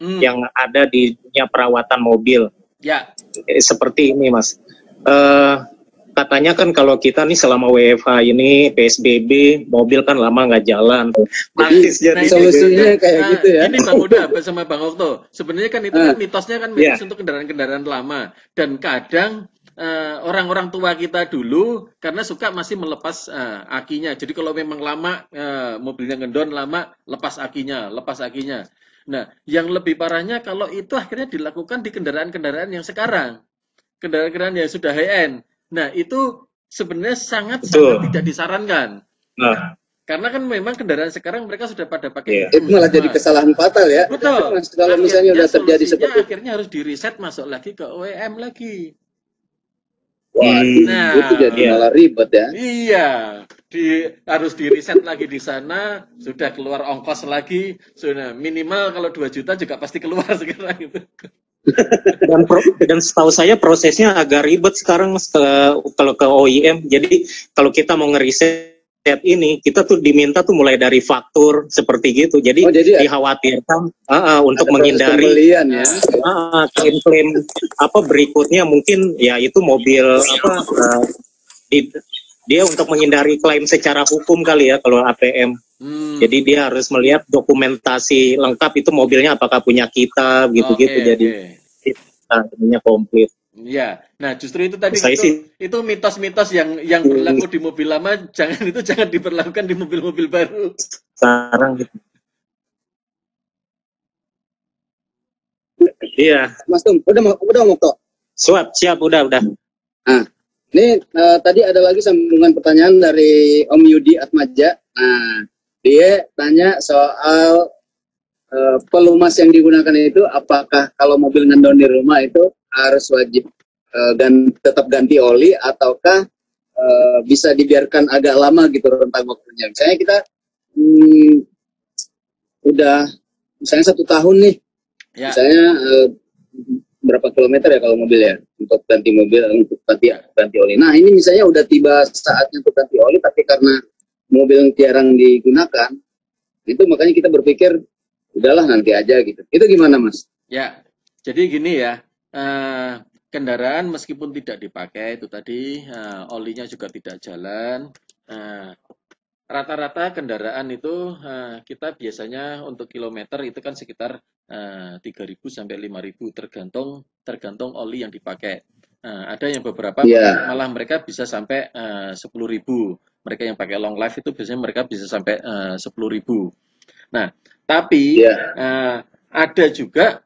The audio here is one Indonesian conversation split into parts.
yang ada di dunia perawatan mobil. Ya. Seperti ini, Mas. Katanya kan kalau kita nih selama WFH ini PSBB, mobil kan lama nggak jalan. Jadi solusinya kayak gitu ya. Ini Bang Uda sama Bang Okto. Sebenarnya kan itu kan mitosnya kan mitos untuk kendaraan-kendaraan lama. Dan kadang orang-orang tua kita dulu karena suka masih melepas akinya. Jadi kalau memang lama mobilnya ngendon lama, lepas akinya. Nah, yang lebih parahnya kalau itu akhirnya dilakukan di kendaraan-kendaraan yang sekarang. Kendaraan-kendaraan yang sudah high-end. Nah, itu sebenarnya sangat tidak disarankan. Nah, karena kan memang kendaraan sekarang mereka sudah pada pakai itu malah jadi kesalahan fatal ya. Betul. Kalau misalnya udah terjadi seperti itu, akhirnya harus di reset masuk lagi ke OEM lagi. Wah, itu jadi malah ribet ya. Iya, harus di reset lagi di sana, sudah keluar ongkos lagi, sudah minimal kalau 2 juta juga pasti keluar sekarang itu. Dan setahu saya prosesnya agak ribet sekarang kalau ke OEM. Jadi kalau kita mau ngeriset ini, kita tuh diminta tuh mulai dari faktur seperti gitu. Jadi dikhawatirkan untuk menghindari klaim-klaim berikutnya mungkin ya itu mobil dia untuk menghindari klaim secara hukum kali ya kalau APM. Jadi dia harus melihat dokumentasi lengkap itu mobilnya apakah punya kita gitu-gitu. Jadi artinya komplit. Ya, nah justru itu tadi itu mitos-mitos yang berlaku di mobil lama jangan diberlakukan di mobil-mobil baru. Sekarang gitu. Iya. Mas Tum, udah mau kok. Siap, udah. Nah, ini tadi ada lagi sambungan pertanyaan dari Om Yudi Atmaja. Nah, dia tanya soal pelumas yang digunakan itu apakah kalau mobil ngendon di rumah itu harus wajib tetap ganti oli ataukah bisa dibiarkan agak lama gitu rentang waktunya. Misalnya kita udah misalnya 1 tahun nih, misalnya berapa kilometer ya kalau mobil ya untuk ganti mobil untuk ganti oli. Nah ini misalnya udah tiba saatnya untuk ganti oli tapi karena mobil jarang digunakan, itu makanya kita berpikir udahlah nanti aja gitu. Itu gimana Mas? Ya, jadi gini ya, kendaraan meskipun tidak dipakai itu tadi, olinya juga tidak jalan. Rata-rata kendaraan itu kita biasanya untuk kilometer itu kan sekitar 3.000 sampai 5.000 tergantung oli yang dipakai. Ada yang beberapa malah mereka bisa sampai 10.000. Mereka yang pakai long life itu biasanya mereka bisa sampai 10.000. Nah, tapi ada juga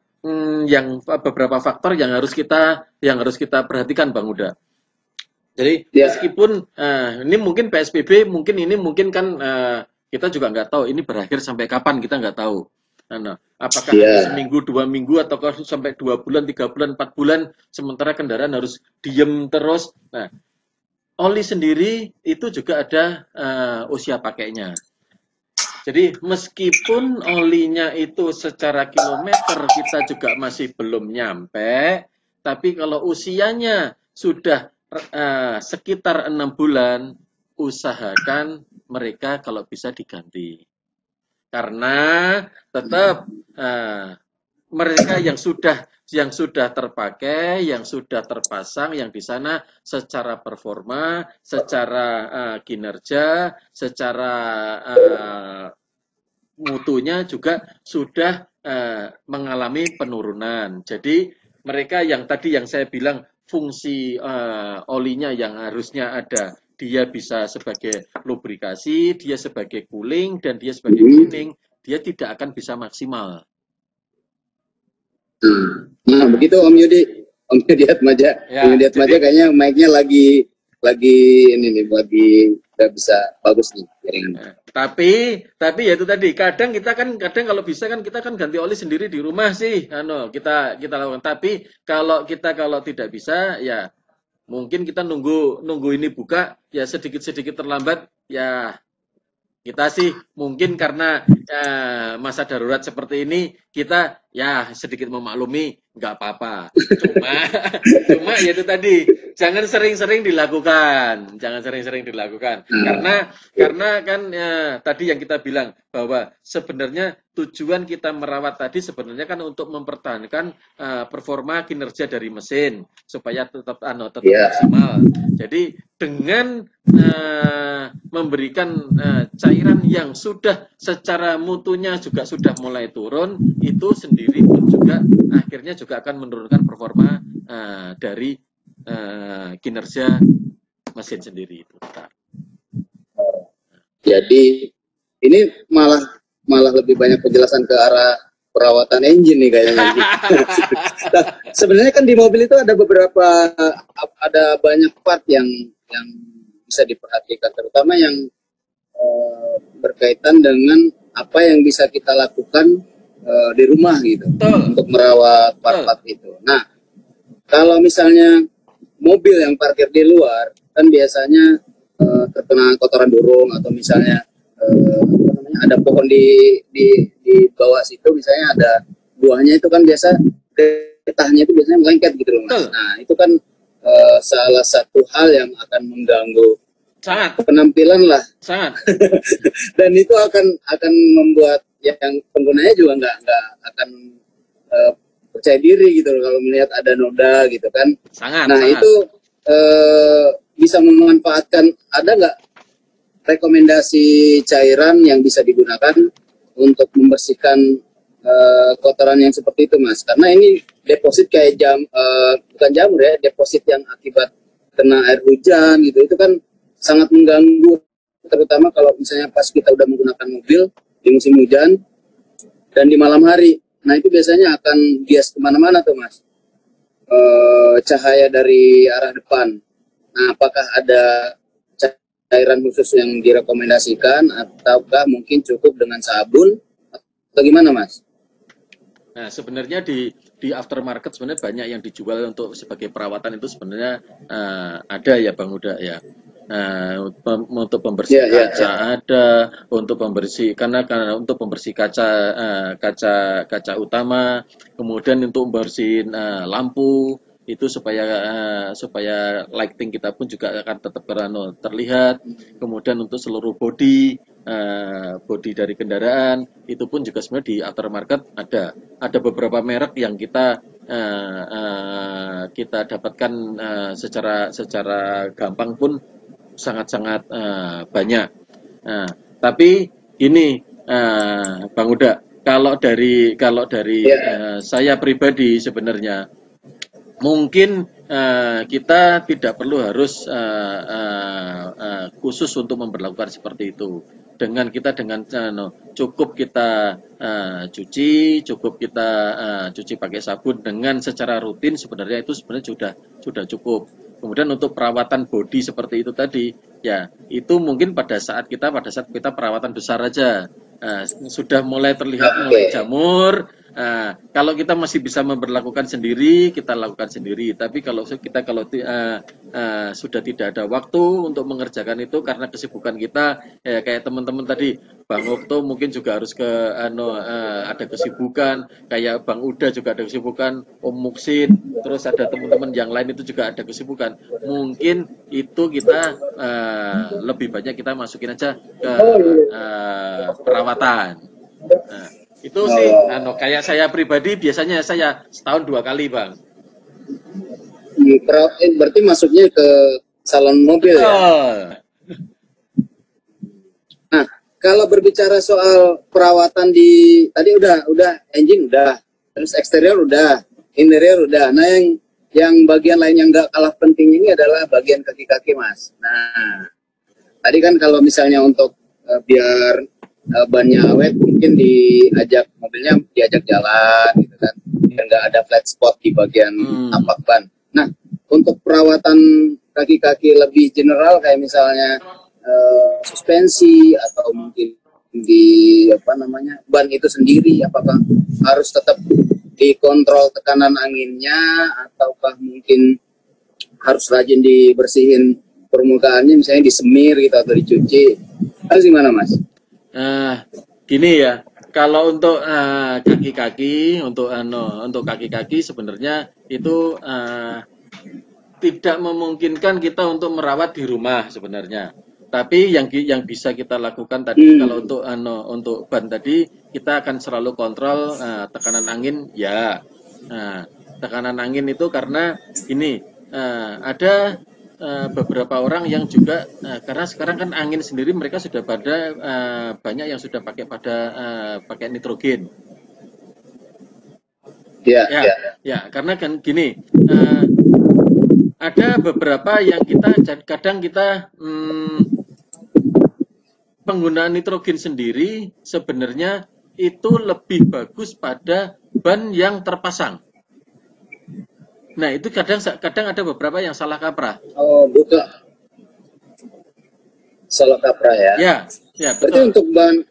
yang beberapa faktor yang harus kita perhatikan, Bang Uda. Jadi meskipun ini mungkin PSBB, mungkin kan kita juga nggak tahu ini berakhir sampai kapan, kita nggak tahu. Nah, apakah seminggu, 2 minggu, atau sampai 2 bulan, 3 bulan, 4 bulan, sementara kendaraan harus diem terus. Nah, oli sendiri itu juga ada usia pakainya. Jadi meskipun olinya itu secara kilometer kita juga masih belum nyampe, tapi kalau usianya sudah sekitar 6 bulan, usahakan mereka kalau bisa diganti. Karena tetap mereka yang sudah terpakai, yang sudah terpasang, yang di sana secara performa, secara kinerja, secara mutunya juga sudah mengalami penurunan. Jadi mereka yang tadi yang saya bilang fungsi olinya yang harusnya ada, dia bisa sebagai lubrikasi, dia sebagai cooling, dan dia sebagai cleaning, dia tidak akan bisa maksimal. Nah, begitu Om Yudi Atmaja. Om Yudi Atmaja kayaknya mic-nya lagi ini nih, lagi nggak bisa bagus nih. Tapi ya itu tadi, kadang kalau bisa kan kita kan ganti oli sendiri di rumah sih, kita lakukan. Tapi kalau tidak bisa, ya mungkin kita nunggu ini buka, ya sedikit terlambat, ya kita sih mungkin karena masa darurat seperti ini, kita ya sedikit memaklumi, nggak apa-apa. Cuma ya itu tadi, jangan sering-sering dilakukan, karena kan ya, tadi yang kita bilang bahwa sebenarnya tujuan kita merawat tadi sebenarnya kan untuk mempertahankan performa kinerja dari mesin supaya tetap maksimal. Jadi dengan memberikan cairan yang sudah secara mutunya juga sudah mulai turun, itu sendiri pun juga akhirnya juga akan menurunkan performa dari kinerja mesin sendiri itu. Jadi ini malah lebih banyak penjelasan ke arah perawatan engine nih kayaknya. Nah, sebenarnya kan di mobil itu ada banyak part yang bisa diperhatikan, terutama yang berkaitan dengan apa yang bisa kita lakukan di rumah gitu untuk merawat part-part itu. Nah, kalau misalnya mobil yang parkir di luar kan biasanya terkena kotoran burung atau misalnya ada pohon di bawah situ, misalnya ada buahnya, itu kan biasa getahnya itu biasanya melengket gitu loh Mas. Nah itu kan salah satu hal yang akan mengganggu penampilan lah. Sangat. Dan itu akan membuat yang penggunanya juga nggak akan percaya diri gitu loh kalau melihat ada noda gitu kan. Itu bisa memanfaatkan, ada nggak rekomendasi cairan yang bisa digunakan untuk membersihkan kotoran yang seperti itu Mas? Karena ini deposit kayak bukan jamur ya, deposit yang akibat kena air hujan gitu, itu kan sangat mengganggu, terutama kalau misalnya pas kita udah menggunakan mobil di musim hujan dan di malam hari. Nah itu biasanya akan bias kemana-mana tuh Mas, cahaya dari arah depan. Nah apakah ada cairan khusus yang direkomendasikan ataukah mungkin cukup dengan sabun atau gimana Mas? Nah sebenarnya di aftermarket sebenarnya banyak yang dijual untuk sebagai perawatan itu sebenarnya ada ya Bang Huda ya. Untuk pembersih kaca ada, untuk pembersih karena untuk pembersih kaca utama, kemudian untuk membersihin lampu itu supaya lighting kita pun juga akan tetap terlihat. Kemudian untuk seluruh bodi dari kendaraan itu pun juga sebenarnya di aftermarket ada beberapa merek yang kita dapatkan secara gampang pun sangat-sangat banyak. Tapi ini Bang Huda, kalau dari saya pribadi sebenarnya mungkin kita tidak perlu harus khusus untuk memperlakukan seperti itu. Dengan cukup kita cuci pakai sabun dengan secara rutin, sebenarnya itu sebenarnya sudah cukup. Kemudian untuk perawatan bodi seperti itu tadi, ya itu mungkin pada saat kita perawatan besar aja, sudah mulai terlihat mulai jamur. Kalau kita masih bisa memperlakukan sendiri, kita lakukan sendiri. Tapi kalau sudah tidak ada waktu untuk mengerjakan itu karena kesibukan kita, kayak teman-teman tadi, Bang Okto mungkin juga harus ada kesibukan, kayak Bang Uda juga ada kesibukan, Om Muksin, terus ada teman-teman yang lain itu juga ada kesibukan. Mungkin itu kita lebih banyak kita masukin aja ke perawatan. Itu sih, kayak saya pribadi biasanya saya setahun 2 kali Bang. Berarti masuknya ke salon mobil ya? Nah, kalau berbicara soal perawatan tadi udah engine udah, terus eksterior udah, interior udah. Nah yang bagian lain yang nggak kalah penting ini adalah bagian kaki-kaki Mas. Nah, tadi kan kalau misalnya untuk biar bannya awet, mungkin mobilnya diajak jalan gitu kan, biar nggak ada flat spot di bagian tapak ban. Nah, untuk perawatan kaki-kaki lebih general kayak misalnya suspensi atau mungkin di ban itu sendiri, apakah harus tetap dikontrol tekanan anginnya ataukah mungkin harus rajin dibersihin permukaannya, misalnya disemir gitu atau dicuci, harus gimana Mas? Gini ya, Kalau untuk kaki-kaki, untuk kaki-kaki sebenarnya itu tidak memungkinkan kita untuk merawat di rumah sebenarnya. Tapi yang bisa kita lakukan tadi kalau untuk ban tadi kita akan selalu kontrol tekanan angin ya. Nah, tekanan angin itu karena ini ada beberapa orang yang juga karena sekarang kan angin sendiri mereka sudah pada banyak yang sudah pakai nitrogen. Ya, karena kan gini. Ada beberapa yang kadang kita penggunaan nitrogen sendiri sebenarnya itu lebih bagus pada ban yang terpasang. Nah, itu kadang ada beberapa yang salah kaprah. Oh, bukan. Salah kaprah ya. Ya, betul. Berarti untuk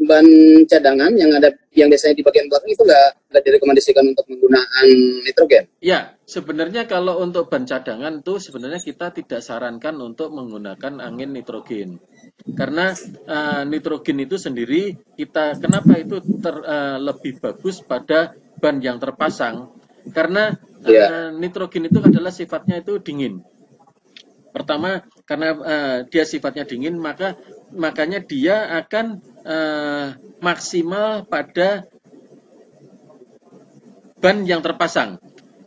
ban cadangan yang biasanya di bagian belakang itu nggak direkomendasikan untuk penggunaan nitrogen? Ya, sebenarnya kalau untuk ban cadangan itu sebenarnya kita tidak sarankan untuk menggunakan angin nitrogen. Karena nitrogen itu sendiri kenapa itu lebih bagus pada ban yang terpasang? Karena nitrogen itu adalah sifatnya itu dingin. Pertama, karena dia sifatnya dingin, makanya dia akan maksimal pada ban yang terpasang.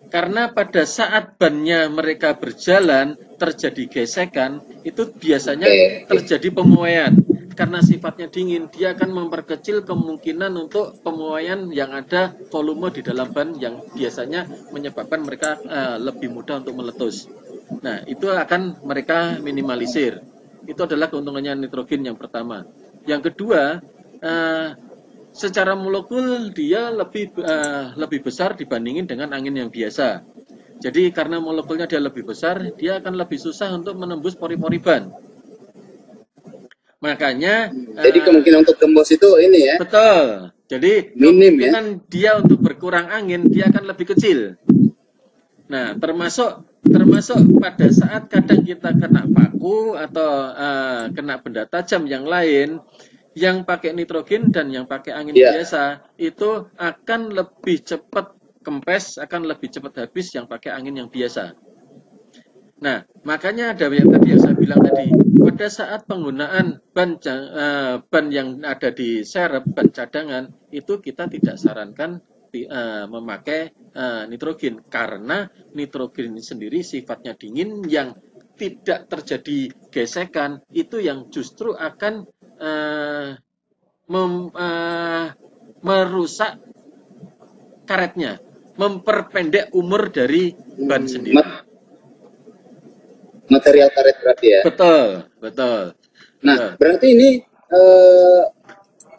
Karena pada saat bannya mereka berjalan terjadi gesekan, itu biasanya terjadi pemuaian. Karena sifatnya dingin, dia akan memperkecil kemungkinan untuk pemuaian yang ada volume di dalam ban yang biasanya menyebabkan mereka lebih mudah untuk meletus. Nah, itu akan mereka minimalisir. Itu adalah keuntungannya nitrogen yang pertama. Yang kedua, secara molekul dia lebih besar dibandingin dengan angin yang biasa. Jadi karena molekulnya dia lebih besar, dia akan lebih susah untuk menembus pori-pori ban. Makanya jadi kemungkinan untuk gembos itu ini ya. Betul. Jadi kemungkinan dia untuk berkurang angin dia akan lebih kecil. Nah, termasuk pada saat kadang kita kena paku atau kena benda tajam yang lain, yang pakai nitrogen dan yang pakai angin biasa itu akan lebih cepat kempes, akan lebih cepat habis yang pakai angin yang biasa. Nah, makanya ada yang tadi yang saya bilang tadi, pada saat penggunaan ban yang ada di serep, ban cadangan, itu kita tidak sarankan memakai nitrogen karena nitrogen sendiri sifatnya dingin yang tidak terjadi gesekan, itu yang justru akan merusak karetnya, memperpendek umur dari ban sendiri. Material karet berarti ya? Betul. Nah, berarti ini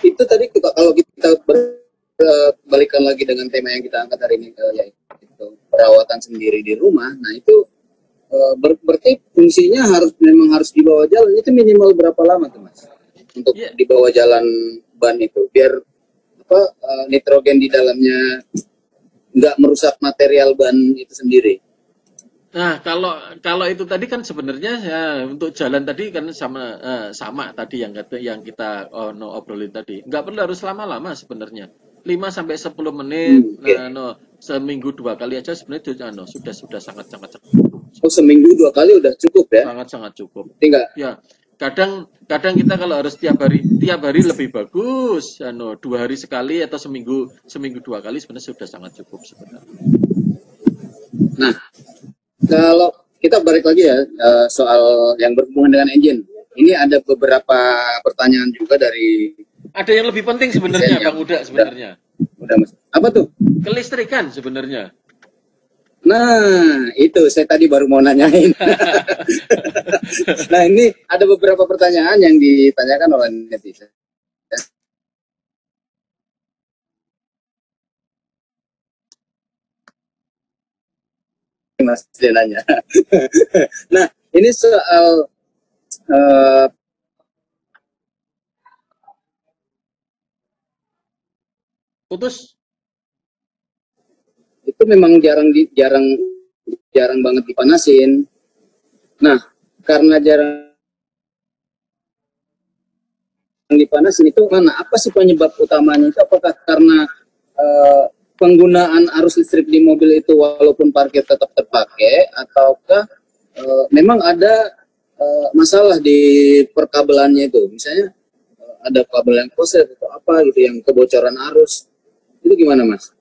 itu tadi kalau kita balikan lagi dengan tema yang kita angkat hari ini, yaitu perawatan sendiri di rumah. Nah, itu berarti fungsinya memang harus di bawah jalan. Itu minimal berapa lama tuh, Mas? Untuk di bawah jalan ban itu, biar nitrogen di dalamnya nggak merusak material ban itu sendiri. Nah, kalau itu tadi kan sebenarnya untuk jalan tadi kan sama tadi yang kita obrolin tadi. Nggak perlu harus lama-lama sebenarnya. 5-10 menit, seminggu 2 kali aja sebenarnya sudah sangat-sangat cukup. Oh, seminggu 2 kali udah cukup ya? Sangat-sangat cukup. Tinggal. Ya, kadang kita kalau harus tiap hari lebih bagus. 2 hari sekali atau seminggu 2 kali sebenarnya sudah sangat cukup sebenarnya. Nah, kalau kita balik lagi ya soal yang berhubungan dengan engine. Ini ada beberapa pertanyaan juga dari. Ada yang lebih penting sebenarnya, Bang Uda sebenarnya. Udah, Mas. Apa tuh? Kelistrikan sebenarnya. Nah, itu saya tadi baru mau nanyain. Nah, ini ada beberapa pertanyaan yang ditanyakan oleh netizen. Mas dia nanya. Nah, ini soal putus. Itu memang jarang banget dipanasin. Nah, karena jarang dipanasin itu mana? Apa sih penyebab utamanya itu? Apakah karena penggunaan arus listrik di mobil itu walaupun parkir tetap terpakai, ataukah memang ada masalah di perkabelannya itu? Misalnya ada kabel yang koset atau apa gitu yang kebocoran arus. Itu gimana, Mas?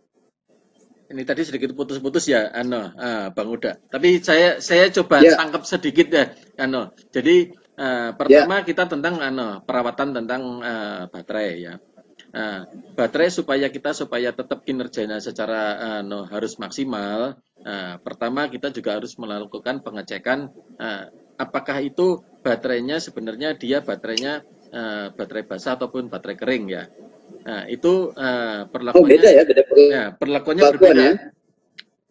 Ini tadi sedikit putus-putus ya, Bang Uda. Tapi saya coba tangkap sedikit ya, Jadi pertama kita tentang perawatan tentang baterai ya. Baterai supaya tetap kinerjanya secara harus maksimal. Pertama kita juga harus melakukan pengecekan apakah itu baterainya sebenarnya baterainya baterai basah ataupun baterai kering ya. Nah, itu perlakuannya beda ya, beda perlakuannya berbeda. Ya?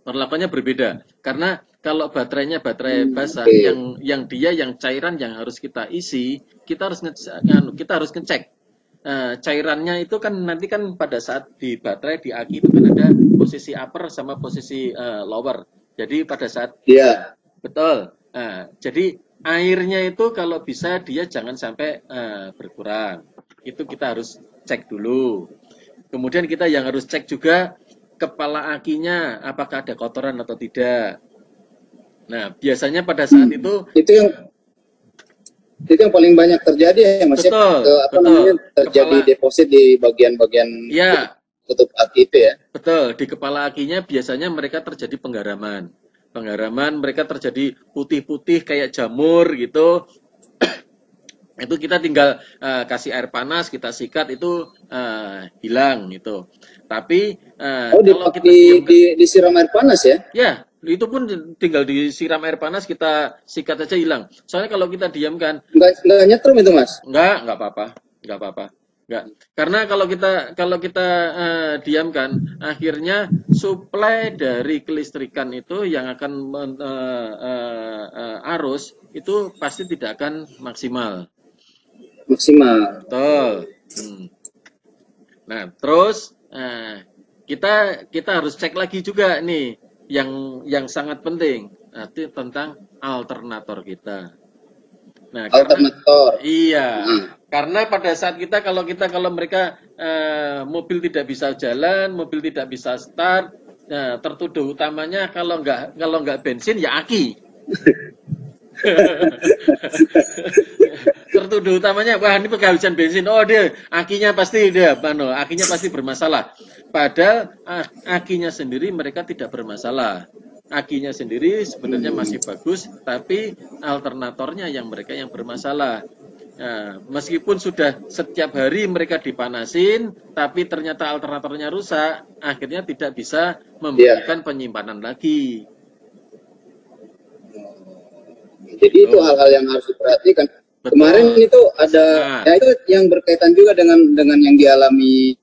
Perlakuannya berbeda. Karena kalau baterainya baterai basah yang cairan yang harus kita isi, kita harus ngecek. Cairannya itu kan nanti kan pada saat di baterai di aki itu kan ada posisi upper sama posisi lower. Jadi pada saat betul. Jadi airnya itu kalau bisa dia jangan sampai berkurang. Itu kita harus cek dulu. Kemudian kita yang harus cek juga kepala akinya apakah ada kotoran atau tidak. Nah, biasanya pada saat itu yang paling banyak terjadi ya, Mas. Betul. Terjadi deposit di bagian-bagian tutup aki itu ya. Betul, di kepala akinya biasanya mereka terjadi penggaraman. Mereka terjadi putih-putih kayak jamur gitu. Itu kita tinggal kasih air panas, kita sikat itu hilang gitu. Tapi kalau kita disiram air panas ya? Ya, itu pun tinggal disiram air panas, kita sikat aja hilang. Soalnya kalau kita diamkan, nggak nyetrum itu, Mas? Nggak apa-apa. Nggak. Karena kalau kita diamkan, akhirnya suplai dari kelistrikan itu yang akan arus itu pasti tidak akan maksimal. Betul. Nah, terus kita harus cek lagi juga nih yang sangat penting nanti tentang alternator kita. Nah, alternator. Karena pada saat kalau mereka mobil tidak bisa jalan, mobil tidak bisa start, tertuduh utamanya kalau nggak bensin ya aki. Tertuduh utamanya, wah ini kehabisan bensin, akinya pasti bermasalah. Padahal akinya sendiri mereka tidak bermasalah. Akinya sendiri sebenarnya masih bagus, tapi alternatornya yang bermasalah. Nah, meskipun sudah setiap hari mereka dipanasin, tapi ternyata alternatornya rusak, akhirnya tidak bisa memberikan penyimpanan lagi. Jadi itu hal-hal yang harus diperhatikan. Betul. Kemarin itu ada, itu yang berkaitan juga dengan yang dialami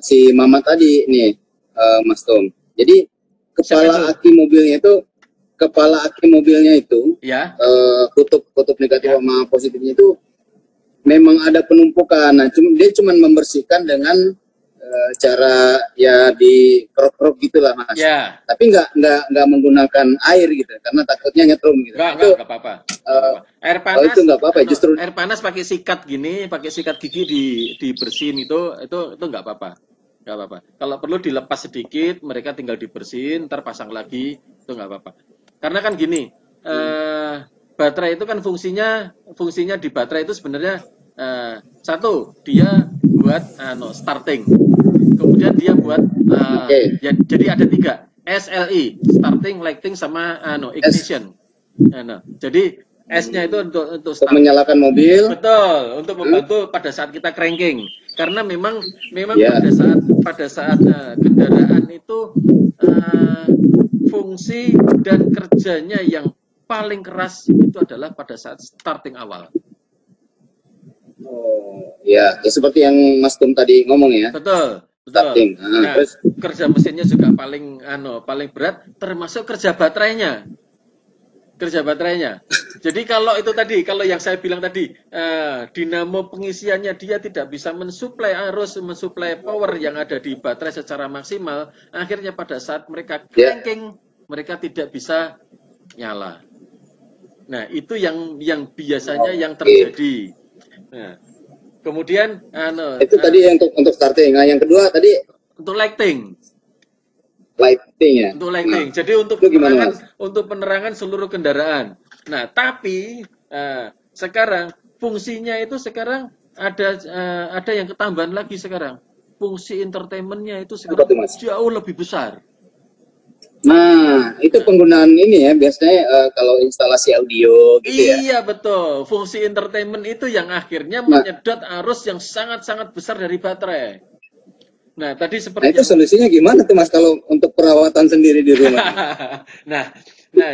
si Mama tadi nih, Mas Tom. Jadi kepala aki mobilnya itu, kutub negatif sama positifnya itu memang ada penumpukan. Nah, dia cuma membersihkan dengan cara ya di kerok-kerok gitulah, Mas. Tapi nggak menggunakan air gitu, karena takutnya nyetrum gitu. Nggak apa-apa. Air panas itu nggak apa-apa, justru air panas pakai sikat gigi dibersihin itu nggak apa-apa. Kalau perlu dilepas sedikit, mereka tinggal dibersihin, ntar pasang lagi, itu nggak apa-apa. Karena kan gini, baterai itu kan fungsinya di baterai itu sebenarnya satu, dia buat starting, kemudian dia buat jadi ada 3 SLI, starting, lighting, sama ignition. Jadi S-nya itu untuk start, menyalakan mobil. Betul, untuk membantu pada saat kita cranking. Karena memang pada saat kendaraan itu fungsi dan kerjanya yang paling keras itu adalah pada saat starting awal. Ya seperti yang Mas Tum tadi ngomong ya. Betul. Starting. Terus kerja mesinnya juga paling berat, termasuk kerja baterainya. Jadi kalau itu tadi, kalau yang saya bilang tadi, dinamo pengisiannya dia tidak bisa mensuplai arus, mensuplai power yang ada di baterai secara maksimal, akhirnya pada saat mereka cranking, mereka tidak bisa nyala. Nah, itu yang biasanya yang terjadi. Nah, Kemudian itu tadi yang untuk starting. Nah, yang kedua tadi untuk lighting. Lighting ya. Untuk lighting. Jadi untuk penerangan seluruh kendaraan. Nah, tapi sekarang fungsinya itu sekarang ada yang ketambahan lagi sekarang. Fungsi entertainment-nya itu sekarang jauh lebih besar. Nah, itu penggunaan ini ya, biasanya kalau instalasi audio gitu ya. Iya, betul. Fungsi entertainment itu yang akhirnya menyedot arus yang sangat-sangat besar dari baterai. Nah, tadi seperti itu solusinya gimana tuh Mas kalau untuk perawatan sendiri di rumah? Nah,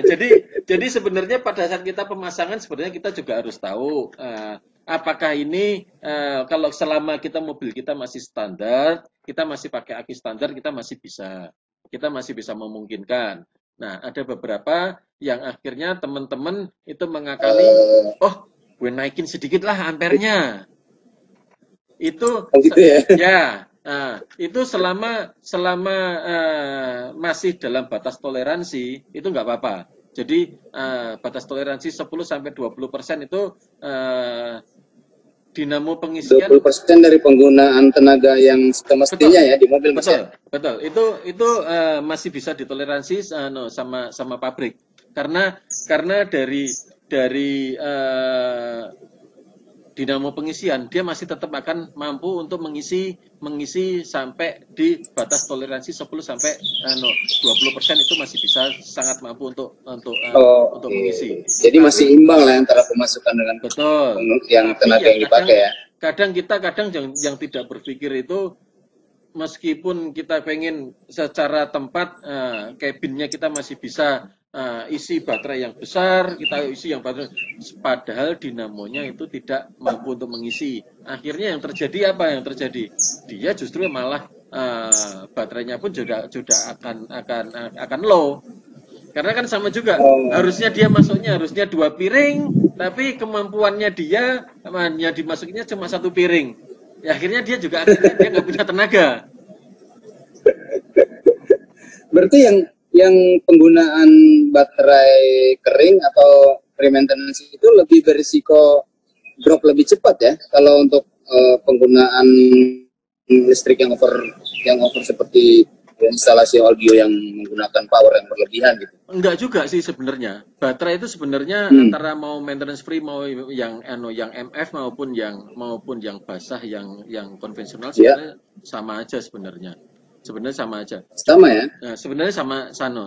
jadi sebenarnya pada saat kita pemasangan sebenarnya kita juga harus tahu apakah ini kalau selama mobil kita masih standar, kita masih pakai aki standar, kita masih bisa memungkinkan. Nah, ada beberapa yang akhirnya teman-teman itu mengakali, oh, gue naikin sedikit lah ampernya. Itu gitu ya. Nah, itu selama masih dalam batas toleransi itu nggak apa-apa. Jadi batas toleransi 10-20% itu dinamo pengisian 20% dari penggunaan tenaga yang semestinya ya di mobil. Betul. Itu masih bisa ditoleransi sama pabrik. Karena dari dinamo pengisian dia masih tetap akan mampu untuk mengisi sampai di batas toleransi 10-20% itu masih bisa sangat mampu untuk mengisi. Jadi masih imbang lah antara pemasukan dengan yang tenaga yang dipakai ya. Kadang yang tidak berpikir itu, meskipun kita pengen secara tempat cabinnya kita masih bisa isi baterai yang besar, kita isi yang baterai, padahal dinamonya itu tidak mampu untuk mengisi. Akhirnya yang terjadi apa? Yang terjadi dia justru malah baterainya pun juga akan low. Karena kan sama juga, harusnya dia masuknya harusnya 2 piring, tapi kemampuannya dia hanya dimasukinnya cuma 1 piring. Ya, akhirnya dia nggak punya tenaga. Berarti yang penggunaan baterai kering atau pre-maintenance itu lebih berisiko drop lebih cepat ya kalau untuk penggunaan listrik yang over seperti instalasi audio yang menggunakan power yang berlebihan gitu. Enggak juga sih sebenarnya. Baterai itu sebenarnya antara mau maintenance free, mau yang MF maupun yang basah, yang konvensional sebenarnya sama aja sebenarnya. Sebenarnya sama aja. Sama ya? Nah, sebenarnya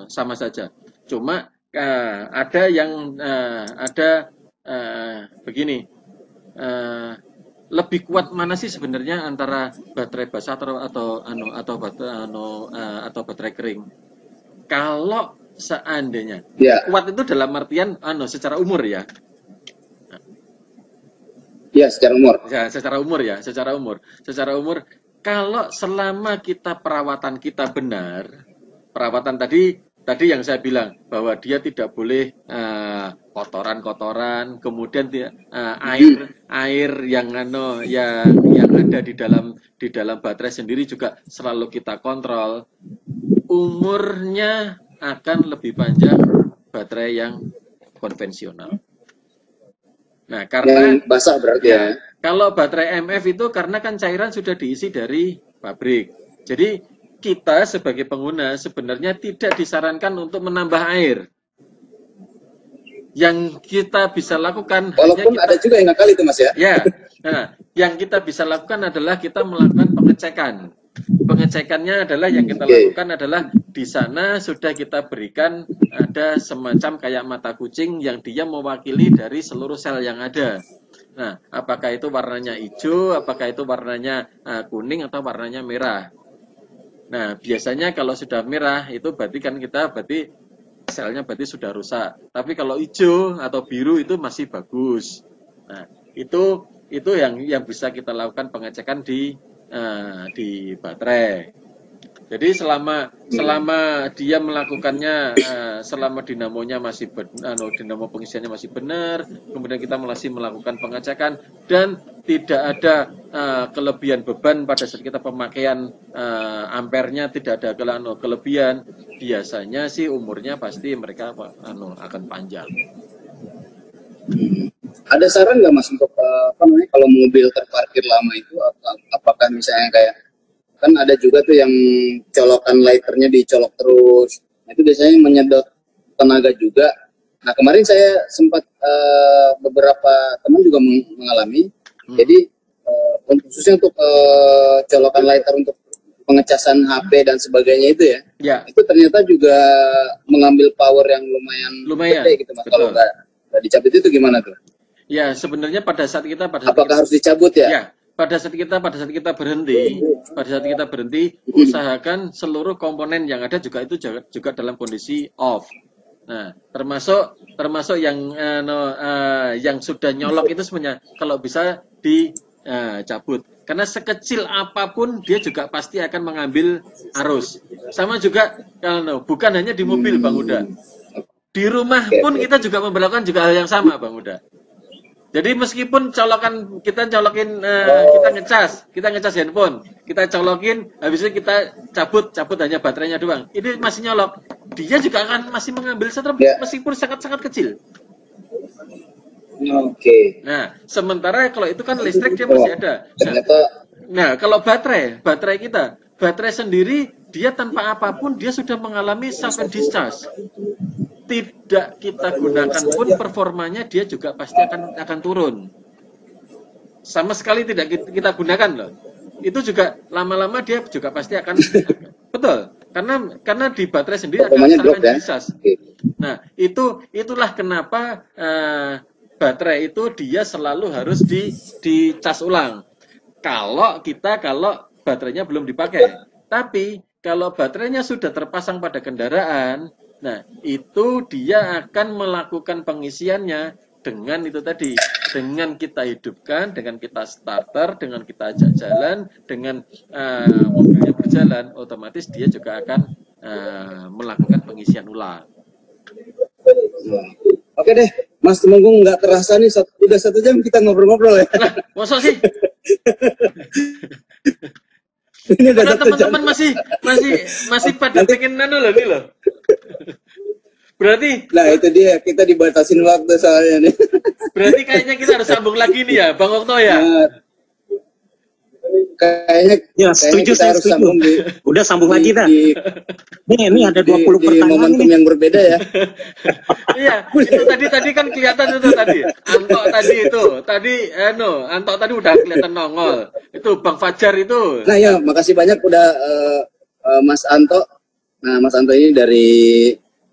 sama saja. Cuma ada yang begini. Lebih kuat mana sih sebenarnya antara baterai basah atau baterai kering? Kalau seandainya kuat itu dalam artian secara umur ya. Ya, secara umur. Ya, secara umur. Kalau selama perawatan kita benar, perawatan tadi yang saya bilang bahwa dia tidak boleh kotoran-kotoran, kemudian air yang ada di dalam baterai sendiri juga selalu kita kontrol, umurnya akan lebih panjang baterai yang konvensional. Nah, karena yang basah berarti ya. Kalau baterai MF itu karena kan cairan sudah diisi dari pabrik. Jadi kita sebagai pengguna sebenarnya tidak disarankan untuk menambah air. Yang kita bisa lakukan walaupun ada juga yang nakal itu Mas ya. Ya. Nah, yang kita bisa lakukan adalah kita melakukan pengecekan. Pengecekannya adalah yang kita lakukan adalah di sana sudah kita berikan ada semacam kayak mata kucing yang dia mewakili dari seluruh sel yang ada. Nah, apakah itu warnanya hijau, apakah itu warnanya kuning atau warnanya merah. Nah, biasanya kalau sudah merah itu berarti selnya sudah rusak. Tapi kalau hijau atau biru itu masih bagus. Nah, itu yang bisa kita lakukan pengecekan di baterai. Jadi selama dia melakukannya, selama dinamonya masih dinamo pengisiannya masih benar, kemudian kita masih melakukan pengecekan dan tidak ada kelebihan beban pada saat kita pemakaian ampernya, tidak ada kelebihan, biasanya sih umurnya pasti mereka akan panjang. Ada saran nggak Mas untuk apa namanya kalau mobil terparkir lama itu apakah misalnya kayak kan ada juga tuh yang colokan lighternya dicolok terus, nah, itu biasanya menyedot tenaga juga. Nah kemarin saya sempat beberapa teman juga mengalami, jadi khususnya untuk colokan lighter untuk pengecasan HP dan sebagainya itu ya, itu ternyata juga mengambil power yang lumayan gede gitu Mas. Kalau nggak dicabut itu gimana tuh? Ya sebenarnya pada saat kita harus dicabut ya? Ya, pada saat kita berhenti, usahakan seluruh komponen yang ada juga itu juga dalam kondisi off. Nah, termasuk yang sudah nyolok itu sebenarnya kalau bisa dicabut. Karena sekecil apapun dia juga pasti akan mengambil arus. Sama juga kalau bukan hanya di mobil Bang Huda. Di rumah pun kita juga memperlakukan juga hal yang sama Bang Huda. Jadi meskipun kita ngecas handphone, kita colokin, habis itu kita cabut hanya baterainya doang. Ini masih nyolok, dia juga akan masih mengambil setrum meskipun sangat-sangat kecil. Oke. Nah, sementara kalau itu kan listrik dia masih ada. Nah, kalau baterai sendiri dia tanpa apapun dia sudah mengalami self and discharge. Tidak kita gunakan pun performanya dia juga pasti akan turun. Sama sekali tidak kita gunakan loh. Itu juga lama-lama dia juga pasti akan betul. Karena di baterai sendiri akan sangat discharge. Nah, itulah kenapa baterai itu dia selalu harus dicas ulang. Kalau baterainya belum dipakai. Tapi kalau baterainya sudah terpasang pada kendaraan, nah, itu dia akan melakukan pengisiannya dengan itu tadi, dengan kita hidupkan, dengan kita starter, dengan kita ajak jalan, dengan mobilnya berjalan, otomatis dia juga akan melakukan pengisian ulang. Oke deh, Mas Temenggung, nggak terasa nih udah 1 jam kita ngobrol-ngobrol ya. Nah, masa sih? Ini karena teman-teman masih pada pengen nano loh nih loh. Berarti nah itu dia, kita dibatasin waktu soalnya nih. Berarti kayaknya kita harus sambung lagi nih ya Bang Okto ya. Kayaknya ya setuju, saya harus sambung udah sambung lagi dah. Ini ada 20 pertanyaan momentum yang berbeda ya. Iya, itu tadi kan kelihatan itu tadi. Anto tadi udah kelihatan nongol. Itu Bang Fajar itu. Nah ya, makasih banyak udah Mas Anto. Nah, Mas Anto ini dari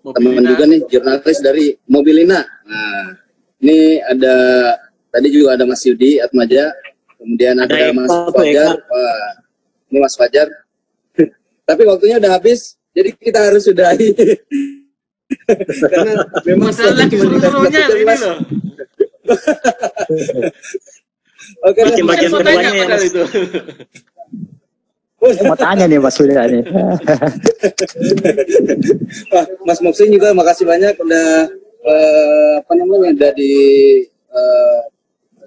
teman-teman juga nih, jurnalis dari Mobilina. Nah, ini ada tadi juga ada Mas Yudi Atmaja. Kemudian ada Mas Fajar. Wah, ini Mas Fajar. Tapi waktunya udah habis, jadi kita harus sudahi. Karena memang lagi seru-serunya ini loh. Oke, bagian keduanya ya, Mas. Itu. Mau tanya nih Mas Huda nih. Mas Moksin juga makasih banyak udah udah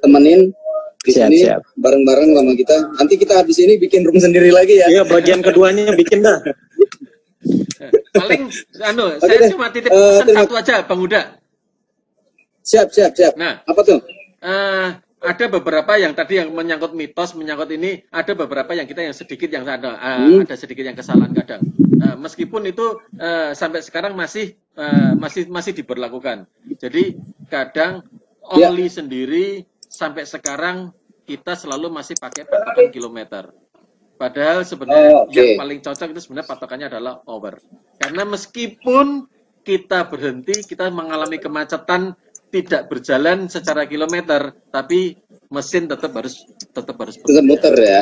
temenin di sini bareng-bareng sama kita. Nanti kita habis ini bikin room sendiri lagi ya. Iya, bagian keduanya bikin dah. Paling saya cuma titip pesan satu aja Bang Huda. Siap. Nah, apa tuh? Ada beberapa yang tadi yang menyangkut mitos, menyangkut ini, ada beberapa yang kita yang sedikit yang ada sedikit yang kesalahan kadang. Meskipun itu sampai sekarang masih diberlakukan. Jadi kadang oli sendiri sampai sekarang kita selalu masih pakai patokan kilometer. Padahal sebenarnya yang paling cocok itu sebenarnya patokannya adalah hour. Karena meskipun kita berhenti, kita mengalami kemacetan, tidak berjalan secara kilometer, tapi mesin tetap harus muter ya.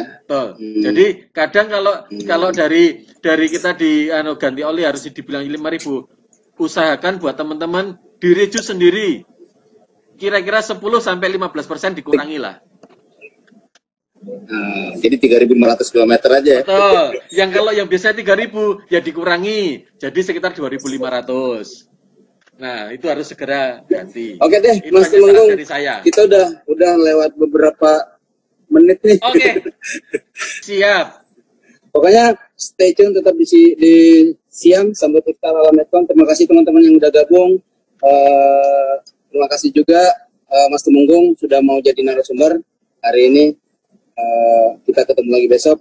Jadi kadang kalau dari kita ganti oli harus dibilang 5.000. Usahakan buat teman-teman direview sendiri. Kira-kira 10-15% dikurangi lah. Jadi 3.500 km aja ya. Betul. Yang biasanya 3.000 ya dikurangi. Jadi sekitar 2.500. Nah, itu harus segera ganti. Oke deh, itu Mas Temenggung. Kita udah lewat beberapa menit nih. Oke. Siap. Pokoknya stay tune tetap di siang Sambut Iftar ala Medcom. Terima kasih teman-teman yang udah gabung. Terima kasih juga Mas Tumenggung sudah mau jadi narasumber hari ini. Kita ketemu lagi besok.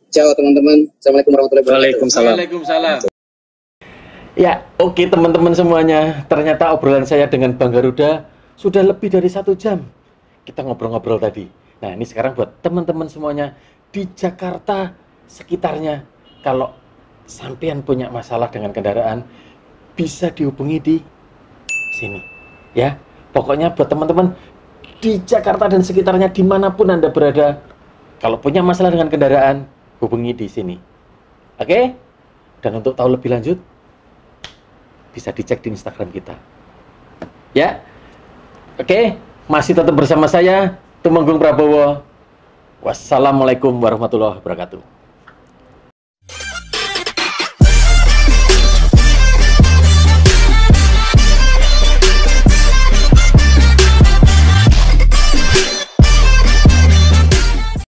Ciao teman-teman. Assalamualaikum warahmatullahi wabarakatuh. Waalaikumsalam. Ya, oke teman-teman semuanya. Ternyata obrolan saya dengan Bang Garuda sudah lebih dari 1 jam. Kita ngobrol-ngobrol tadi. Nah, ini sekarang buat teman-teman semuanya di Jakarta sekitarnya. Kalau sampean punya masalah dengan kendaraan, bisa dihubungi di sini. Ya, pokoknya buat teman-teman di Jakarta dan sekitarnya, dimanapun Anda berada, kalau punya masalah dengan kendaraan, hubungi di sini. Oke? Dan untuk tahu lebih lanjut, bisa dicek di Instagram kita. Ya? Oke? Masih tetap bersama saya, Tumenggung Prabowo. Wassalamualaikum warahmatullahi wabarakatuh.